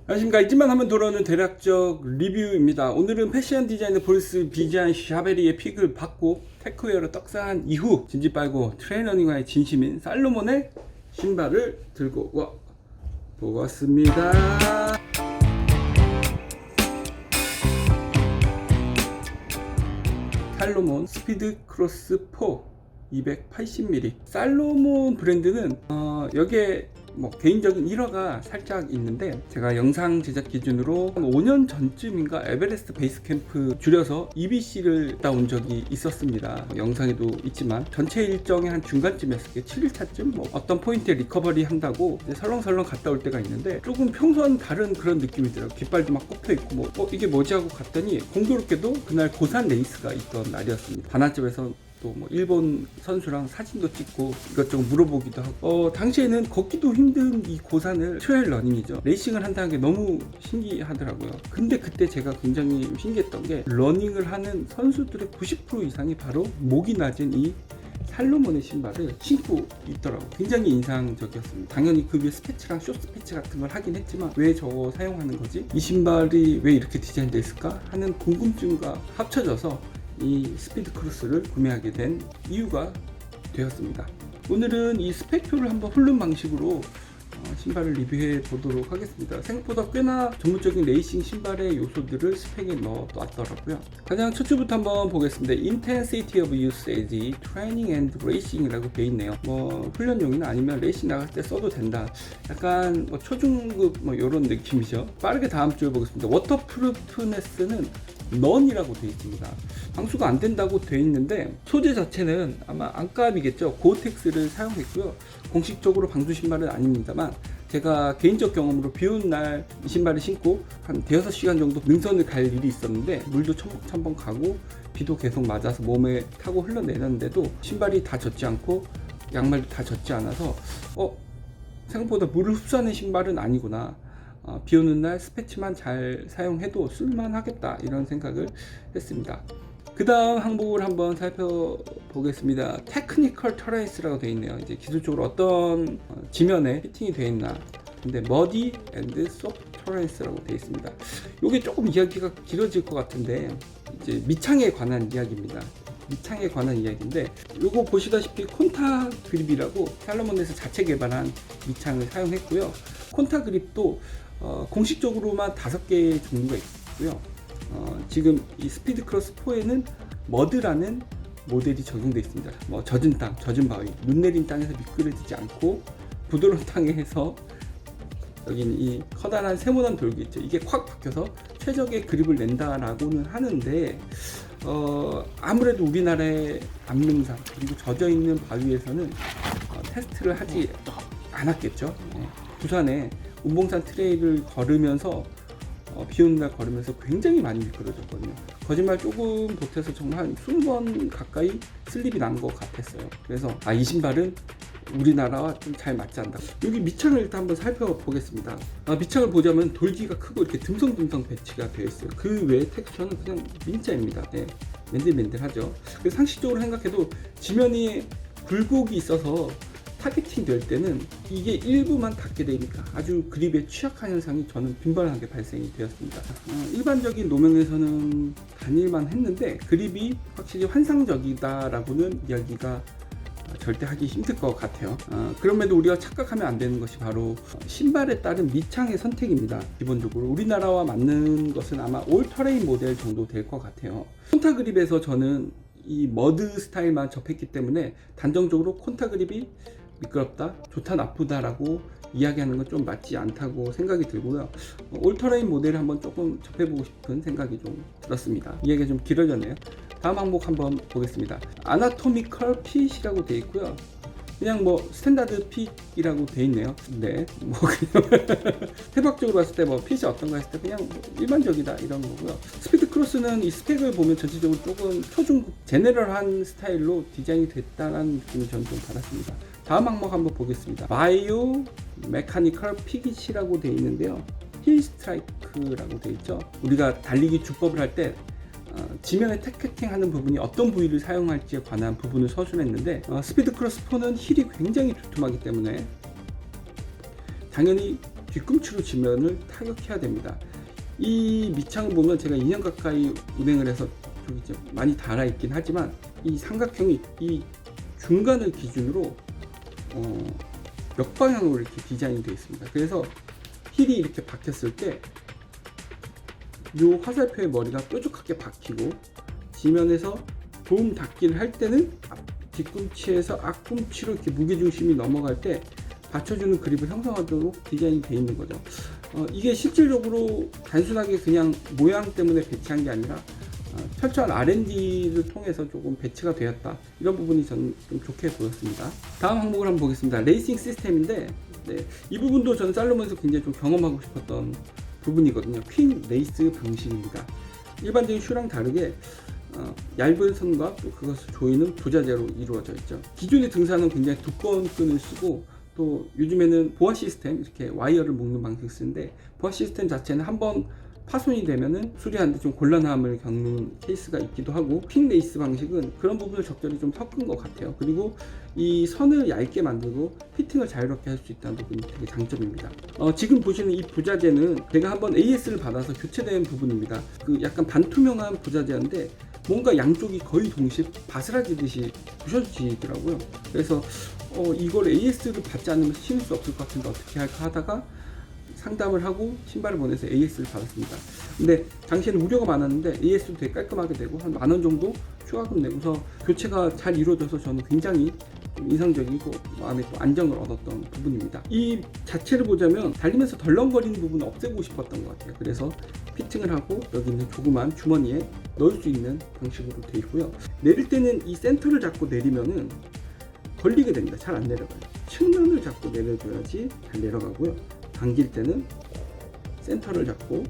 안녕하십니까. 잊지만 하면 돌아오는 대략적 리뷰입니다. 오늘은 패션 디자이너 보리스 비잔 샤베리의 픽을 받고 테크웨어로 떡상한 이후 진지 빨고 트레이너닝화의 진심인 살로몬의 신발을 들고 와 보았습니다. 살로몬 스피드 크로스 4 280mm. 살로몬 브랜드는 여기에 개인적인 일화가 살짝 있는데, 제가 영상 제작 기준으로 한 5년 전쯤인가 에베레스트 베이스 캠프 줄여서 EBC를 갔다 온 적이 있었습니다. 영상에도 있지만 전체 일정의 한 중간쯤이었을 때 7일차쯤 어떤 포인트에 리커버리 한다고 설렁설렁 갔다 올 때가 있는데, 조금 평소와는 다른 그런 느낌이더라고요. 깃발도 막 꼽혀 있고 이게 뭐지 하고 갔더니 공교롭게도 그날 고산 레이스가 있던 날이었습니다. 반환점에서 또 일본 선수랑 사진도 찍고 이것저것 물어보기도 하고, 당시에는 걷기도 힘든 이 고산을 트레일 러닝이죠, 레이싱을 한다는 게 너무 신기하더라고요. 근데 그때 제가 굉장히 신기했던 게, 러닝을 하는 선수들의 90% 이상이 바로 목이 낮은 이 살로몬의 신발을 신고 있더라고요. 굉장히 인상적이었습니다. 당연히 그 위에 스패치랑 숏스패치 같은 걸 하긴 했지만, 왜 저거 사용하는 거지? 이 신발이 왜 이렇게 디자인되어 있을까? 하는 궁금증과 합쳐져서 이 스피드 크로스를 구매하게 된 이유가 되었습니다. 오늘은 이 스펙표를 한번 훑는 방식으로 신발을 리뷰해 보도록 하겠습니다. 생각보다 꽤나 전문적인 레이싱 신발의 요소들을 스펙에 넣어놨더라고요. 가장 첫 줄부터 한번 보겠습니다. Intensity of Usage, Training and Racing이라고 되어 있네요. 훈련용이나 아니면 레이싱 나갈 때 써도 된다. 약간 초중급 이런 느낌이죠. 빠르게 다음 줄 보겠습니다. 워터프루프네스는 넌이라고 되어 있습니다. 방수가 안 된다고 되어 있는데, 소재 자체는 아마 안감이겠죠. 고어텍스를 사용했고요. 공식적으로 방수 신발은 아닙니다만, 제가 개인적 경험으로 비 오는 날 이 신발을 신고 한 대여섯 시간 정도 능선을 갈 일이 있었는데, 물도 첨벙첨벙 가고 비도 계속 맞아서 몸에 타고 흘러내렸는데도 신발이 다 젖지 않고 양말도 다 젖지 않아서 생각보다 물을 흡수하는 신발은 아니구나, 비 오는 날 스패치만 잘 사용해도 쓸만하겠다, 이런 생각을 했습니다. 그 다음 항목을 한번 살펴보겠습니다. 테크니컬 터렌스라고 되어 있네요. 이제 기술적으로 어떤 지면에 피팅이 되어 있나. 근데 머디 앤드 소프트 터렌스라고 되어 있습니다. 이게 조금 이야기가 길어질 것 같은데, 이제 미창에 관한 이야기입니다. 미창에 관한 이야기인데, 요거 보시다시피 콘타 그립이라고 살로몬에서 자체 개발한 미창을 사용했고요. 콘타 그립도 공식적으로만 5개의 종류가 있고요. 지금 이 스피드 크로스 4에는 머드라는 모델이 적용되어 있습니다. 젖은 땅, 젖은 바위, 눈 내린 땅에서 미끄러지지 않고 부드러운 땅에서 여기는 이 커다란 세모난 돌기 있죠. 이게 콱 박혀서 최적의 그립을 낸다라고는 하는데, 아무래도 우리나라의 암릉산 그리고 젖어있는 바위에서는 테스트를 하지 않았겠죠. 부산에 운봉산 트레일을 걸으면서 비 오는 날 걸으면서 굉장히 많이 미끄러졌거든요. 거짓말 조금 보태서 정말 한 20번 가까이 슬립이 난 것 같았어요. 그래서 이 신발은 우리나라와 좀 잘 맞지 않다. 여기 미창을 일단 한번 살펴보겠습니다. 미창을 보자면 돌기가 크고 이렇게 듬성듬성 배치가 되어 있어요. 그 외의 텍스처는 그냥 민자입니다. 맨들맨들하죠. 그래서 상식적으로 생각해도 지면이 굴곡이 있어서 타겟팅 될 때는 이게 일부만 닿게 되니까 아주 그립에 취약한 현상이 저는 빈번하게 발생이 되었습니다. 일반적인 노면에서는 다닐만 했는데, 그립이 확실히 환상적이다라고는 이야기가 절대 하기 힘들 것 같아요. 그럼에도 우리가 착각하면 안 되는 것이 바로 신발에 따른 미창의 선택입니다. 기본적으로 우리나라와 맞는 것은 아마 올터레인 모델 정도 될 것 같아요. 콘타 그립에서 저는 이 머드 스타일만 접했기 때문에 단정적으로 콘타 그립이 미끄럽다, 좋다, 나쁘다라고 이야기하는 건 좀 맞지 않다고 생각이 들고요. 올터레인 모델을 한번 조금 접해보고 싶은 생각이 좀 들었습니다. 이야기가 좀 길어졌네요. 다음 항목 한번 보겠습니다. 아나토미컬 핏이라고 되어 있고요. 그냥 스탠다드 핏이라고 되어 있네요. 네, 그냥 해박적으로 봤을 때 핏이 어떤가 했을 때 그냥 일반적이다, 이런 거고요. 스피드 크로스는 이 스펙을 보면 전체적으로 조금 초중급 제네럴한 스타일로 디자인이 됐다는 느낌을 저는 좀 받았습니다. 다음 항목 한번 보겠습니다. 바이오 메카니컬 핏이라고 되어 있는데요. 힐 스트라이크라고 되어 있죠. 우리가 달리기 주법을 할 때 지면에 태캐팅하는 부분이 어떤 부위를 사용할지에 관한 부분을 서술했는데, 스피드 크로스 4는 힐이 굉장히 두툼하기 때문에 당연히 뒤꿈치로 지면을 타격해야 됩니다. 이 밑창을 보면 제가 2년 가까이 운행을 해서 좀 이제 많이 닳아있긴 하지만 이 삼각형이 이 중간을 기준으로 역방향으로 이렇게 디자인이 되어 있습니다. 그래서 힐이 이렇게 박혔을 때 이 화살표의 머리가 뾰족하게 박히고 지면에서 도움 닫기를 할 때는 뒤꿈치에서 앞꿈치로 이렇게 무게중심이 넘어갈 때 받쳐주는 그립을 형성하도록 디자인이 되어 있는 거죠. 이게 실질적으로 단순하게 그냥 모양 때문에 배치한 게 아니라 철저한 R&D를 통해서 조금 배치가 되었다, 이런 부분이 저는 좀 좋게 보였습니다. 다음 항목을 한번 보겠습니다. 레이싱 시스템인데, 네, 이 부분도 저는 살로몬에서 굉장히 좀 경험하고 싶었던 부분이거든요. 퀸 레이스 방식입니다. 일반적인 슈랑 다르게 얇은 선과 또 그것을 조이는 부자재로 이루어져 있죠. 기존의 등산은 굉장히 두꺼운 끈을 쓰고, 또 요즘에는 보아 시스템, 이렇게 와이어를 묶는 방식을 쓰는데, 보아 시스템 자체는 한번 파손이 되면은 수리하는데 좀 곤란함을 겪는 케이스가 있기도 하고, 퀸 레이스 방식은 그런 부분을 적절히 좀 섞은 것 같아요. 그리고 이 선을 얇게 만들고 피팅을 자유롭게 할 수 있다는 부분이 되게 장점입니다. 지금 보시는 이 부자재는 제가 한번 AS를 받아서 교체된 부분입니다. 그 약간 반투명한 부자재인데 뭔가 양쪽이 거의 동시에 바스라지듯이 부셔지더라고요. 그래서 이걸 AS를 받지 않으면 신을 수 없을 것 같은데 어떻게 할까 하다가 상담을 하고 신발을 보내서 AS를 받았습니다. 근데 당시에는 우려가 많았는데 AS도 되게 깔끔하게 되고 한 10,000원 정도 추가금 내고서 교체가 잘 이루어져서 저는 굉장히 인상적이고 마음에 또 안정을 얻었던 부분입니다. 이 자체를 보자면 달리면서 덜렁거리는 부분을 없애고 싶었던 것 같아요. 그래서 피팅을 하고 여기 있는 조그만 주머니에 넣을 수 있는 방식으로 되어 있고요. 내릴 때는 이 센터를 잡고 내리면은 걸리게 됩니다. 잘 안 내려가요. 측면을 잡고 내려줘야지 잘 내려가고요. 당길 때는 센터를 잡고,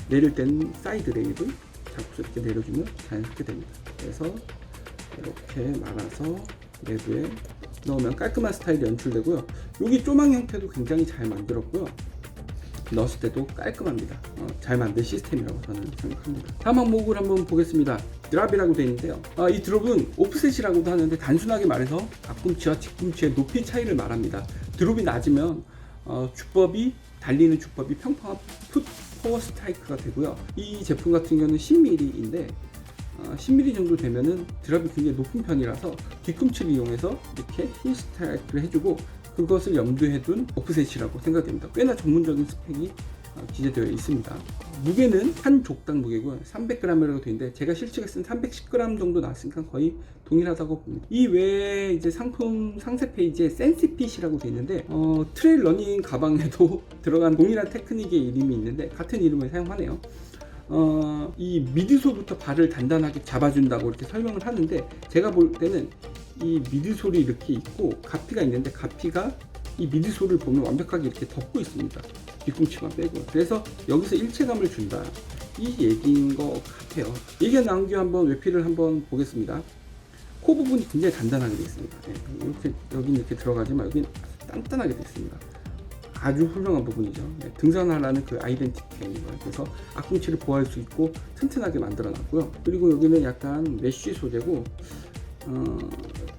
내릴 때는 사이드 레일을 잡고 이렇게 내려주면 자연스럽게 됩니다. 그래서 이렇게 말아서 내부에 넣으면 깔끔한 스타일이 연출되고요. 여기 조망 형태도 굉장히 잘 만들었고요. 넣었을 때도 깔끔합니다. 잘 만든 시스템이라고 저는 생각합니다. 다음 항목을 한번 보겠습니다. 드랍이라고 되어 있는데요. 이 드롭은 오프셋이라고도 하는데 단순하게 말해서 앞꿈치와 뒤꿈치의 높이 차이를 말합니다. 드롭이 낮으면 달리는 주법이 평평한 풋 포워 스트라이크가 되고요. 이 제품 같은 경우는 10mm인데 10mm 정도 되면은 드랍이 굉장히 높은 편이라서 뒤꿈치를 이용해서 이렇게 힐 스트라이크를 해주고, 그것을 염두에 둔 오프셋이라고 생각됩니다. 꽤나 전문적인 스펙이 기재되어 있습니다. 무게는 한 족당 무게고요. 300g이라고 되어 있는데 제가 실측에 쓴 310g 정도 나왔으니까 거의 동일하다고 봅니다. 이 외에 이제 상품 상세 페이지에 센시핏이라고 되어 있는데 트레일 러닝 가방에도 들어간 동일한 테크닉의 이름이 있는데 같은 이름을 사용하네요. 이 미드솔부터 발을 단단하게 잡아준다고 이렇게 설명을 하는데, 제가 볼 때는 이 미드솔이 이렇게 있고 가피가 있는데 가피가 이 미드솔을 보면 완벽하게 이렇게 덮고 있습니다. 뒤꿈치만 빼고. 그래서 여기서 일체감을 준다, 이 얘기인 것 같아요. 얘기가 나온 김에 한번 외피를 한번 보겠습니다. 코 부분이 굉장히 단단하게 되어 있습니다. 이렇게 여기는 이렇게 들어가지만 여기는 단단하게 되어 있습니다. 아주 훌륭한 부분이죠. 등산하라는 그 아이덴티티인 거예요. 그래서 앞꿈치를 보호할 수 있고 튼튼하게 만들어 놨고요. 그리고 여기는 약간 메쉬 소재고,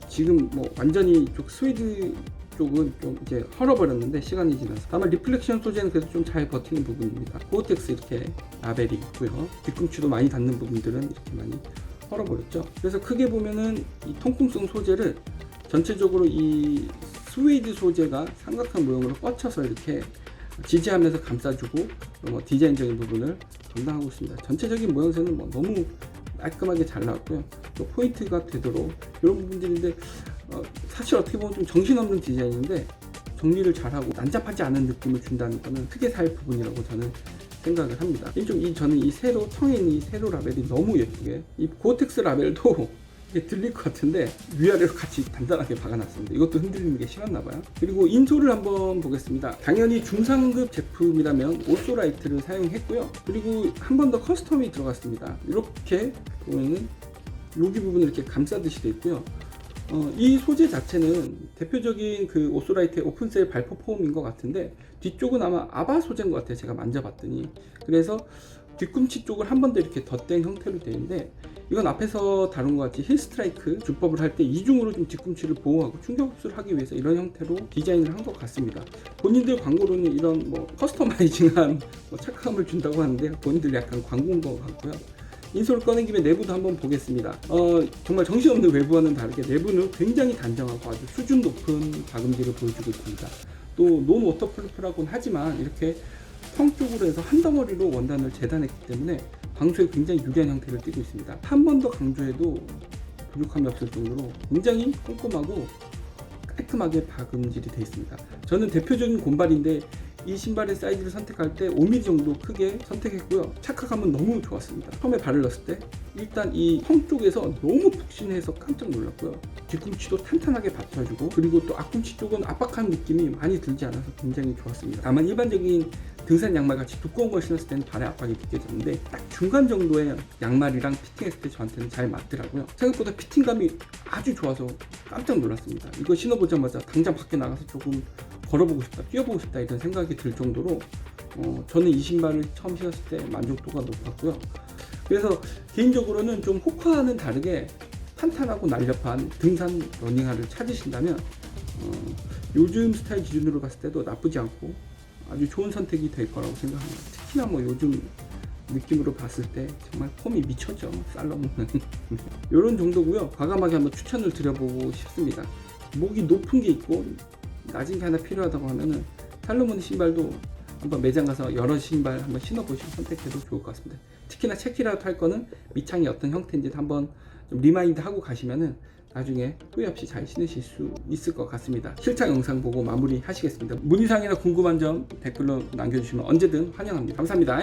지금 뭐 완전히 이쪽 스웨이드 쪽은 좀 이제 헐어버렸는데 시간이 지나서, 다만 리플렉션 소재는 그래도 좀 잘 버티는 부분입니다. 고어텍스 이렇게 라벨이 있고요. 뒤꿈치도 많이 닿는 부분들은 이렇게 많이 헐어버렸죠. 그래서 크게 보면은 이 통풍성 소재를 전체적으로 이 스웨이드 소재가 삼각형 모형으로 뻗쳐서 이렇게 지지하면서 감싸주고 디자인적인 부분을 담당하고 있습니다. 전체적인 모양새는 너무 깔끔하게 잘 나왔고요. 또 포인트가 되도록 이런 부분들인데 사실 어떻게 보면 좀 정신없는 디자인인데 정리를 잘하고 난잡하지 않은 느낌을 준다는 것은 크게 살 부분이라고 저는 생각을 합니다. 저는 이 세로 텅에 있는 이 세로 라벨이 너무 예쁘게, 이 고어텍스 라벨도 이게 들릴 것 같은데 위아래로 같이 단단하게 박아놨습니다. 이것도 흔들리는 게 싫었나봐요. 그리고 인솔을 한번 보겠습니다. 당연히 중상급 제품이라면 오소라이트를 사용했고요. 그리고 한 번 더 커스텀이 들어갔습니다. 이렇게 보면은 여기 부분을 이렇게 감싸듯이 되어 있고요. 이 소재 자체는 대표적인 그 오소라이트의 오픈셀 발포 폼인 것 같은데 뒤쪽은 아마 아바 소재인 것 같아요. 제가 만져봤더니. 그래서 뒤꿈치 쪽을 한 번 더 이렇게 덧댄 형태로 되어 있는데, 이건 앞에서 다룬 것 같이 힐 스트라이크 주법을 할 때 이중으로 좀 뒤꿈치를 보호하고 충격 흡수를 하기 위해서 이런 형태로 디자인을 한 것 같습니다. 본인들 광고로는 이런 뭐 커스터마이징한 뭐 착함을 준다고 하는데, 본인들 약간 광고인 것 같고요. 인솔을 꺼낸 김에 내부도 한번 보겠습니다. 정말 정신없는 외부와는 다르게 내부는 굉장히 단정하고 아주 수준 높은 박음질을 보여주고 있습니다. 또 논 워터프루프라고는 하지만 이렇게 펑 쪽으로 해서 한 덩어리로 원단을 재단했기 때문에 방수에 굉장히 유리한 형태를 띠고 있습니다. 한 번 더 강조해도 부족함이 없을 정도로 굉장히 꼼꼼하고 깔끔하게 박음질이 되어 있습니다. 저는 대표적인 곰발인데 이 신발의 사이즈를 선택할 때 5mm 정도 크게 선택했고요. 착화감은 너무 좋았습니다. 처음에 발을 넣었을 때 일단 이 펑 쪽에서 너무 푹신해서 깜짝 놀랐고요. 뒤꿈치도 탄탄하게 받쳐주고, 그리고 또 앞꿈치 쪽은 압박한 느낌이 많이 들지 않아서 굉장히 좋았습니다. 다만 일반적인 등산 양말 같이 두꺼운 걸 신었을 때는 발에 압박이 느껴졌는데, 딱 중간 정도의 양말이랑 피팅했을 때 저한테는 잘 맞더라고요. 생각보다 피팅감이 아주 좋아서 깜짝 놀랐습니다. 이거 신어보자마자 당장 밖에 나가서 조금 걸어보고 싶다, 뛰어보고 싶다 이런 생각이 들 정도로 저는 이 신발을 처음 신었을 때 만족도가 높았고요. 그래서 개인적으로는 좀 호카와는 다르게 탄탄하고 날렵한 등산 러닝화를 찾으신다면 요즘 스타일 기준으로 봤을 때도 나쁘지 않고 아주 좋은 선택이 될 거라고 생각합니다. 특히나 뭐 요즘 느낌으로 봤을 때 정말 폼이 미쳤죠, 살로몬은. 이런 정도고요. 과감하게 한번 추천을 드려보고 싶습니다. 목이 높은 게 있고 낮은 게 하나 필요하다고 하면은 살로몬 신발도 한번 매장 가서 여러 신발 한번 신어보시고 선택해도 좋을 것 같습니다. 특히나 체키라웃 할 거는 밑창이 어떤 형태인지 한번 좀 리마인드 하고 가시면은 나중에 후회 없이 잘 신으실 수 있을 것 같습니다. 실착 영상 보고 마무리 하시겠습니다. 문의사항이나 궁금한 점 댓글로 남겨주시면 언제든 환영합니다. 감사합니다.